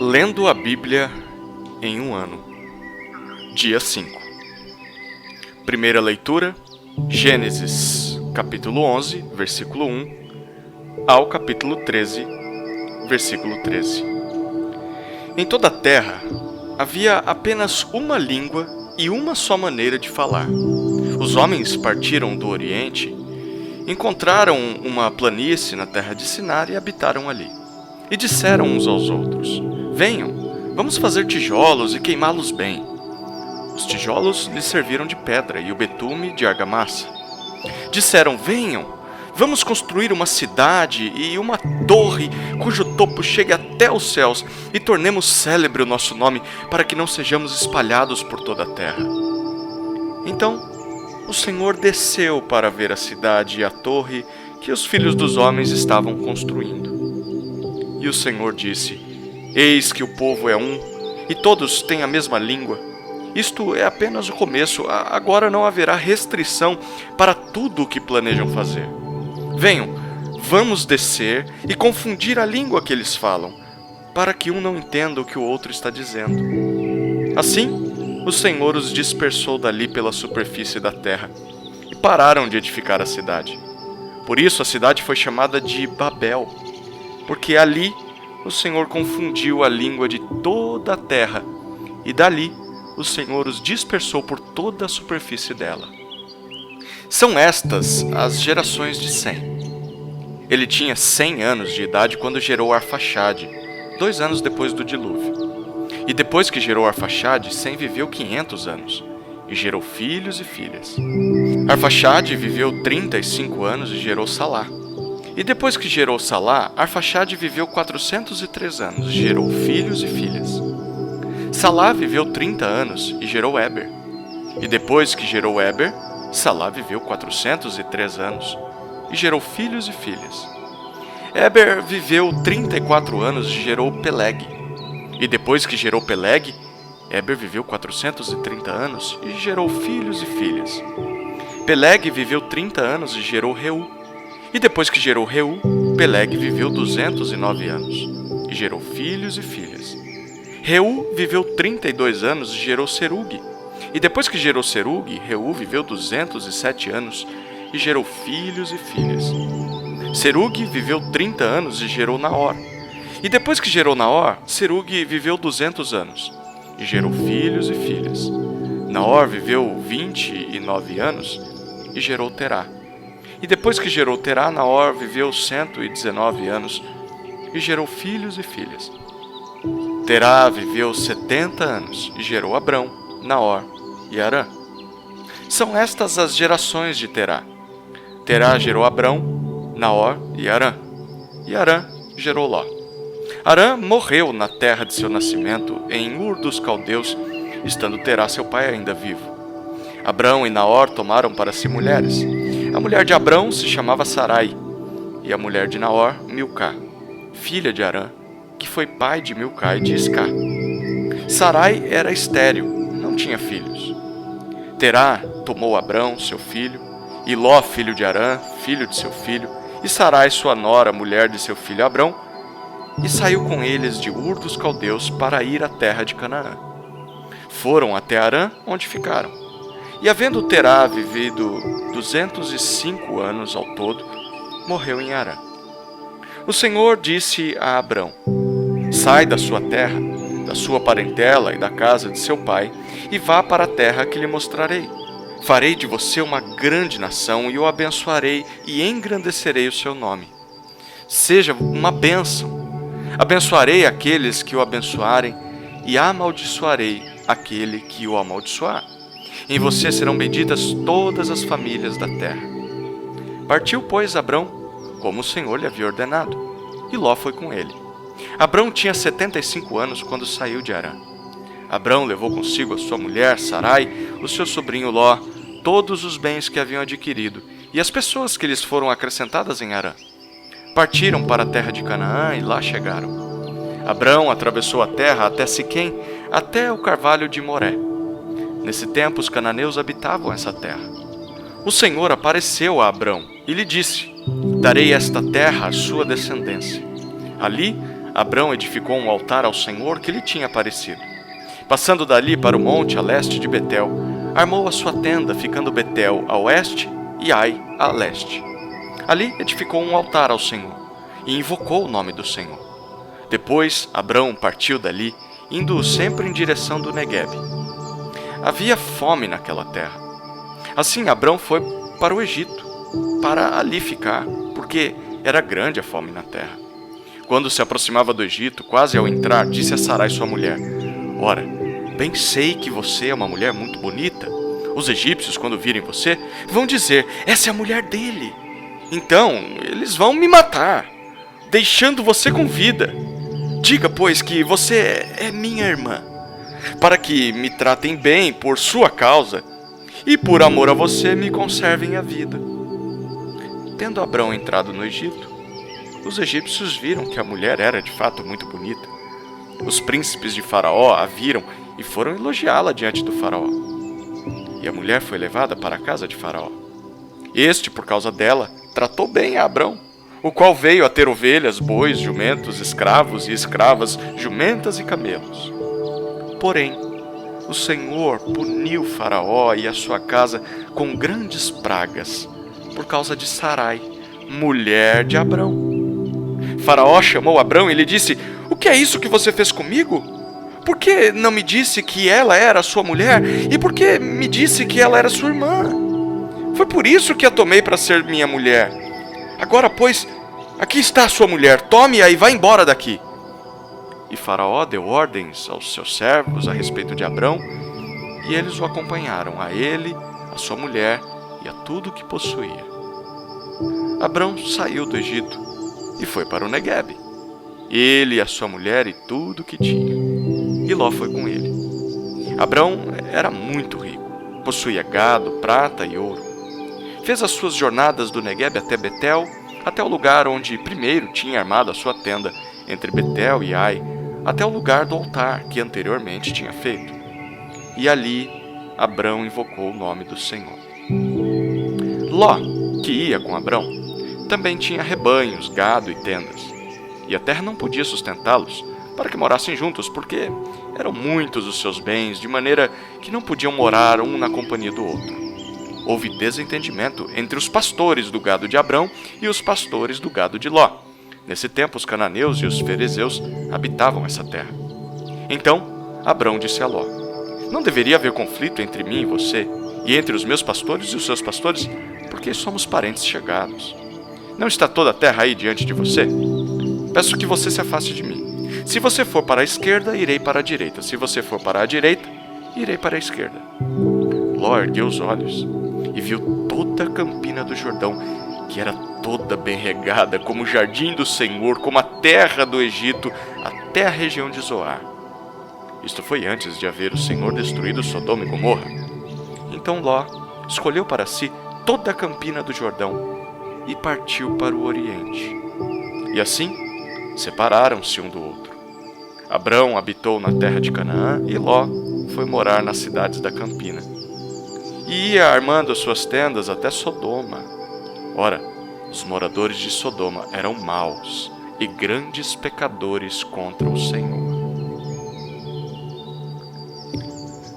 Lendo a Bíblia em um ano. Dia 5. Primeira leitura, Gênesis, capítulo 11, versículo 1, ao capítulo 13, versículo 13. Em toda a terra havia apenas uma língua e uma só maneira de falar. Os homens partiram do Oriente, encontraram uma planície na terra de Sinar e habitaram ali. E disseram uns aos outros: venham, vamos fazer tijolos e queimá-los bem. Os tijolos lhes serviram de pedra e o betume de argamassa. Disseram: venham, vamos construir uma cidade e uma torre cujo topo chegue até os céus e tornemos célebre o nosso nome para que não sejamos espalhados por toda a terra. Então o Senhor desceu para ver a cidade e a torre que os filhos dos homens estavam construindo. E o Senhor disse: eis que o povo é um, e todos têm a mesma língua. Isto é apenas o começo, agora não haverá restrição para tudo o que planejam fazer. Venham, vamos descer e confundir a língua que eles falam, para que um não entenda o que o outro está dizendo. Assim, o Senhor os dispersou dali pela superfície da terra, e pararam de edificar a cidade. Por isso a cidade foi chamada de Babel, porque ali o Senhor confundiu a língua de toda a terra, e dali o Senhor os dispersou por toda a superfície dela. São estas as gerações de Sem. Ele tinha 100 anos de idade quando gerou Arfaxade, 2 anos depois do dilúvio. E depois que gerou Arfaxade, Sem viveu 500 anos, e gerou filhos e filhas. Arfaxade viveu 35 anos e gerou Salá. E depois que gerou Salá, Arfaxade viveu 403 anos e gerou filhos e filhas. Salá viveu 30 anos e gerou Éber. E depois que gerou Éber, Salá viveu 403 anos e gerou filhos e filhas. Éber viveu 34 anos e gerou Peleg. E depois que gerou Peleg, Éber viveu 430 anos e gerou filhos e filhas. Peleg viveu 30 anos e gerou Reu. E depois que gerou Reu, Peleg viveu 209 anos e gerou filhos e filhas. Reu viveu 32 anos e gerou Serug. E depois que gerou Serug, Reu viveu 207 anos e gerou filhos e filhas. Serug viveu 30 anos e gerou Naor. E depois que gerou Naor, Serug viveu 200 anos e gerou filhos e filhas. Naor viveu 29 anos e gerou Terá. E depois que gerou Terá, Naor viveu 119 anos e gerou filhos e filhas. Terá viveu 70 anos e gerou Abrão, Naor e Harã. São estas as gerações de Terá. Terá gerou Abrão, Naor e Harã. E Harã gerou Ló. Harã morreu na terra de seu nascimento, em Ur dos Caldeus, estando Terá seu pai ainda vivo. Abrão e Naor tomaram para si mulheres. A mulher de Abrão se chamava Sarai, e a mulher de Naor, Milcá, filha de Harã, que foi pai de Milcá e de Iscá. Sarai era estéril, não tinha filhos. Terá tomou Abrão, seu filho, e Ló, filho de Harã, filho de seu filho, e Sarai, sua nora, mulher de seu filho Abrão, e saiu com eles de Ur dos Caldeus para ir à terra de Canaã. Foram até Harã, onde ficaram. E havendo Terá vivido 205 anos ao todo, morreu em Harã. O Senhor disse a Abrão: sai da sua terra, da sua parentela e da casa de seu pai, e vá para a terra que lhe mostrarei. Farei de você uma grande nação e o abençoarei e engrandecerei o seu nome. Seja uma bênção. Abençoarei aqueles que o abençoarem e amaldiçoarei aquele que o amaldiçoar. Em você serão benditas todas as famílias da terra. Partiu, pois, Abrão, como o Senhor lhe havia ordenado, e Ló foi com ele. Abrão tinha 75 anos quando saiu de Harã. Abrão levou consigo a sua mulher, Sarai, o seu sobrinho Ló, todos os bens que haviam adquirido, e as pessoas que lhes foram acrescentadas em Harã. Partiram para a terra de Canaã e lá chegaram. Abrão atravessou a terra até Siquém, até o carvalho de Moré. Nesse tempo, os cananeus habitavam essa terra. O Senhor apareceu a Abrão e lhe disse: darei esta terra à sua descendência. Ali Abrão edificou um altar ao Senhor que lhe tinha aparecido. Passando dali para o monte a leste de Betel, armou a sua tenda, ficando Betel a oeste e Ai a leste. Ali edificou um altar ao Senhor e invocou o nome do Senhor. Depois Abrão partiu dali, indo sempre em direção do Neguebe. Havia fome naquela terra. Assim Abrão foi para o Egito, para ali ficar, porque era grande a fome na terra. Quando se aproximava do Egito, quase ao entrar, disse a Sarai sua mulher: Ora, bem sei que você é uma mulher muito bonita. Os egípcios, quando virem você, vão dizer: essa é a mulher dele. Então, eles vão me matar, deixando você com vida. Diga, pois, que você é minha irmã, para que me tratem bem por sua causa e por amor a você me conservem a vida. Tendo Abrão entrado no Egito, os egípcios viram que a mulher era de fato muito bonita. Os príncipes de Faraó a viram e foram elogiá-la diante do Faraó. E a mulher foi levada para a casa de Faraó. Este, por causa dela, tratou bem a Abrão, o qual veio a ter ovelhas, bois, jumentos, escravos e escravas, jumentas e camelos. Porém, o Senhor puniu Faraó e a sua casa com grandes pragas, por causa de Sarai, mulher de Abrão. Faraó chamou Abrão e lhe disse: O que é isso que você fez comigo? Por que não me disse que ela era sua mulher? E por que me disse que ela era sua irmã? Foi por isso que a tomei para ser minha mulher. Agora, pois, aqui está a sua mulher, tome-a e vá embora daqui. E Faraó deu ordens aos seus servos a respeito de Abrão, e eles o acompanharam, a ele, a sua mulher e a tudo o que possuía. Abrão saiu do Egito e foi para o Neguebe, ele, a sua mulher e tudo o que tinha. E Ló foi com ele. Abrão era muito rico, possuía gado, prata e ouro. Fez as suas jornadas do Neguebe até Betel, até o lugar onde primeiro tinha armado a sua tenda, entre Betel e Ai, até o lugar do altar que anteriormente tinha feito. E ali Abrão invocou o nome do Senhor. Ló, que ia com Abrão, também tinha rebanhos, gado e tendas. E a terra não podia sustentá-los, para que morassem juntos, porque eram muitos os seus bens, de maneira que não podiam morar um na companhia do outro. Houve desentendimento entre os pastores do gado de Abrão e os pastores do gado de Ló. Nesse tempo, os cananeus e os ferezeus habitavam essa terra. Então, Abrão disse a Ló: Não deveria haver conflito entre mim e você, e entre os meus pastores e os seus pastores, porque somos parentes chegados. Não está toda a terra aí diante de você? Peço que você se afaste de mim. Se você for para a esquerda, irei para a direita. Se você for para a direita, irei para a esquerda. Ló ergueu os olhos e viu toda a campina do Jordão, que era toda bem regada, como o jardim do Senhor, como a terra do Egito, até a região de Zoar. Isto foi antes de haver o Senhor destruído Sodoma e Gomorra. Então Ló escolheu para si toda a campina do Jordão e partiu para o oriente. E assim separaram-se um do outro. Abrão habitou na terra de Canaã e Ló foi morar nas cidades da campina. E ia armando as suas tendas até Sodoma. Ora, os moradores de Sodoma eram maus e grandes pecadores contra o Senhor.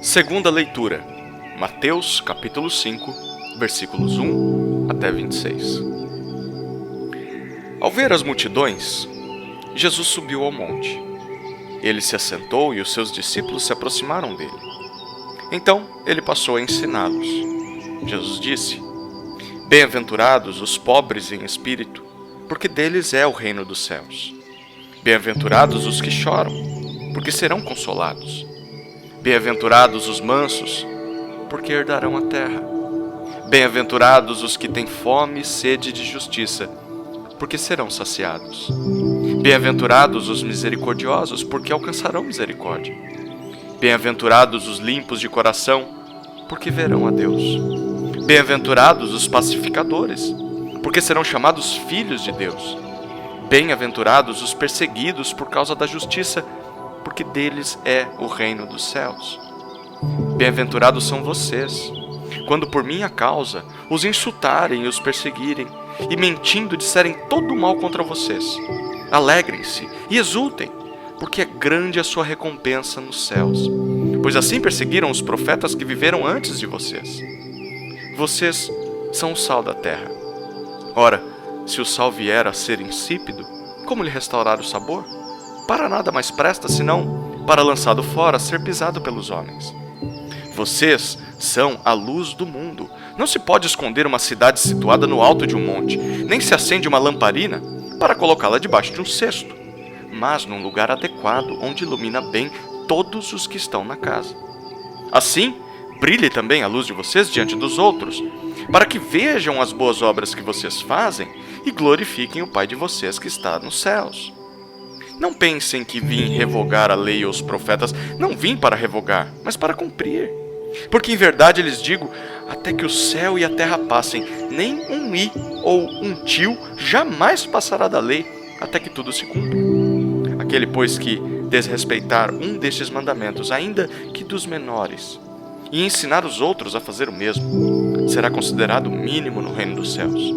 Segunda leitura, Mateus capítulo 5, versículos 1 até 26. Ao ver as multidões, Jesus subiu ao monte. Ele se assentou e os seus discípulos se aproximaram dele. Então ele passou a ensiná-los. Jesus disse: Bem-aventurados os pobres em espírito, porque deles é o reino dos céus. Bem-aventurados os que choram, porque serão consolados. Bem-aventurados os mansos, porque herdarão a terra. Bem-aventurados os que têm fome e sede de justiça, porque serão saciados. Bem-aventurados os misericordiosos, porque alcançarão misericórdia. Bem-aventurados os limpos de coração, porque verão a Deus. Bem-aventurados os pacificadores, porque serão chamados filhos de Deus. Bem-aventurados os perseguidos por causa da justiça, porque deles é o reino dos céus. Bem-aventurados são vocês, quando por minha causa os insultarem e os perseguirem, e mentindo disserem todo o mal contra vocês. Alegrem-se e exultem, porque é grande a sua recompensa nos céus, pois assim perseguiram os profetas que viveram antes de vocês. Vocês são o sal da terra. Ora, se o sal vier a ser insípido, como lhe restaurar o sabor? Para nada mais presta, senão para, lançado fora, ser pisado pelos homens. Vocês são a luz do mundo. Não se pode esconder uma cidade situada no alto de um monte, nem se acende uma lamparina para colocá-la debaixo de um cesto, mas num lugar adequado, onde ilumina bem todos os que estão na casa. Assim, brilhe também a luz de vocês diante dos outros, para que vejam as boas obras que vocês fazem e glorifiquem o Pai de vocês que está nos céus. Não pensem que vim revogar a lei ou os profetas. Não vim para revogar, mas para cumprir. Porque em verdade lhes digo, até que o céu e a terra passem, nem um i ou um tio jamais passará da lei, até que tudo se cumpra. Aquele, pois, que desrespeitar um destes mandamentos, ainda que dos menores, e ensinar os outros a fazer o mesmo, será considerado mínimo no reino dos céus.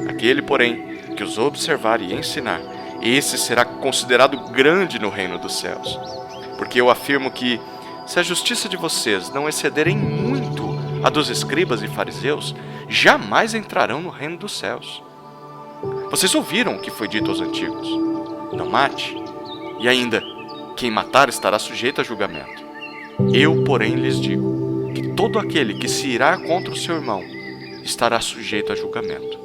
Aquele, porém, que os observar e ensinar, esse será considerado grande no reino dos céus. Porque eu afirmo que, se a justiça de vocês não excederem muito a dos escribas e fariseus, jamais entrarão no reino dos céus. Vocês ouviram o que foi dito aos antigos: não mate, e ainda, quem matar estará sujeito a julgamento. Eu, porém, lhes digo que todo aquele que se irá contra o seu irmão estará sujeito a julgamento.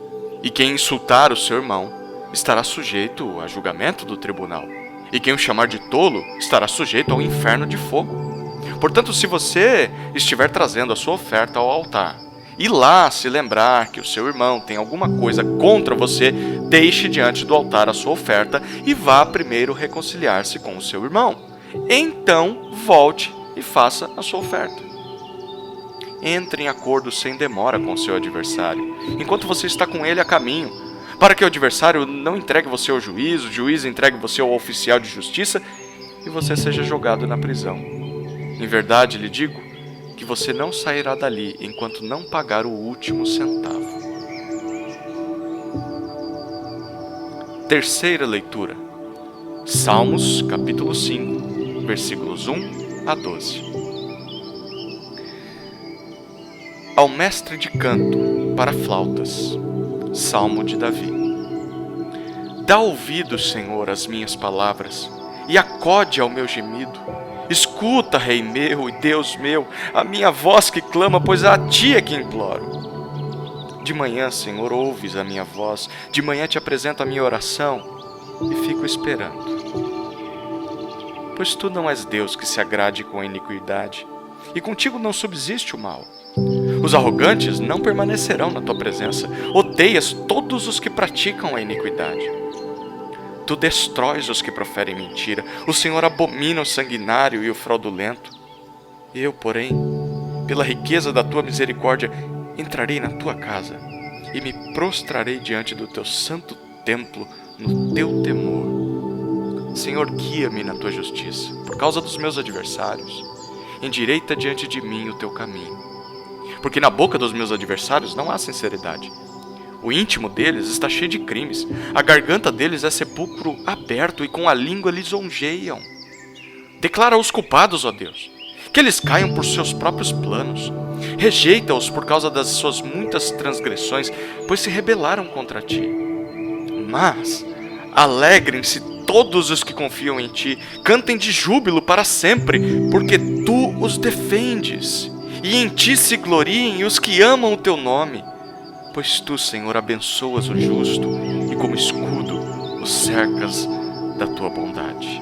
E quem insultar o seu irmão estará sujeito a julgamento do tribunal. E quem o chamar de tolo estará sujeito ao inferno de fogo. Portanto, se você estiver trazendo a sua oferta ao altar, e lá se lembrar que o seu irmão tem alguma coisa contra você, deixe diante do altar a sua oferta e vá primeiro reconciliar-se com o seu irmão. Então, volte e faça a sua oferta. Entre em acordo sem demora com o seu adversário, enquanto você está com ele a caminho, para que o adversário não entregue você ao juiz, o juiz entregue você ao oficial de justiça e você seja jogado na prisão. Em verdade, lhe digo que você não sairá dali enquanto não pagar o último centavo. Terceira leitura. Salmos, capítulo 5, versículos 1 a 12. Ao mestre de canto para flautas. Salmo de Davi. Dá ouvidos, Senhor, às minhas palavras, e acode ao meu gemido. Escuta, Rei meu e Deus meu, a minha voz que clama, pois a ti é que imploro. De manhã, Senhor, ouves a minha voz, de manhã te apresento a minha oração e fico esperando. Pois tu não és Deus que se agrade com a iniquidade, e contigo não subsiste o mal. Os arrogantes não permanecerão na tua presença. Odeias todos os que praticam a iniquidade. Tu destróis os que proferem mentira. O Senhor abomina o sanguinário e o fraudulento. Eu, porém, pela riqueza da tua misericórdia, entrarei na tua casa e me prostrarei diante do teu santo templo no teu temor. Senhor, guia-me na tua justiça, por causa dos meus adversários. Endireita diante de mim o teu caminho. Porque na boca dos meus adversários não há sinceridade. O íntimo deles está cheio de crimes. A garganta deles é sepulcro aberto e com a língua lisonjeiam. Declara os culpados, ó Deus, que eles caiam por seus próprios planos. Rejeita-os por causa das suas muitas transgressões, pois se rebelaram contra ti. Mas alegrem-se todos os que confiam em ti. Cantem de júbilo para sempre, porque tu os defendes. E em ti se gloriem os que amam o teu nome. Pois tu, Senhor, abençoas o justo e como escudo os cercas da tua bondade.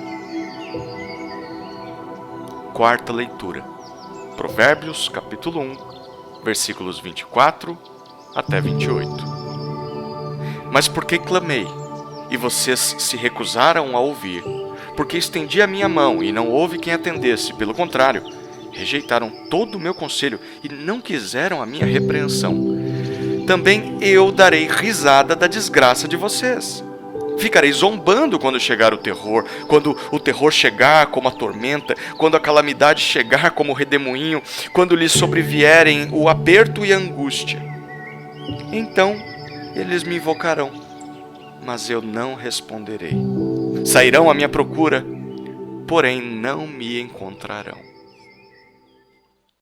Quarta leitura. Provérbios, capítulo 1, versículos 24 até 28. Mas porque clamei, e vocês se recusaram a ouvir, porque estendi a minha mão e não houve quem atendesse, pelo contrário, rejeitaram todo o meu conselho e não quiseram a minha repreensão. Também eu darei risada da desgraça de vocês. Ficarei zombando quando chegar o terror, quando o terror chegar como a tormenta, quando a calamidade chegar como o redemoinho, quando lhes sobrevierem o aperto e a angústia. Então Eles me invocarão, mas eu não responderei. Sairão à minha procura, porém não me encontrarão.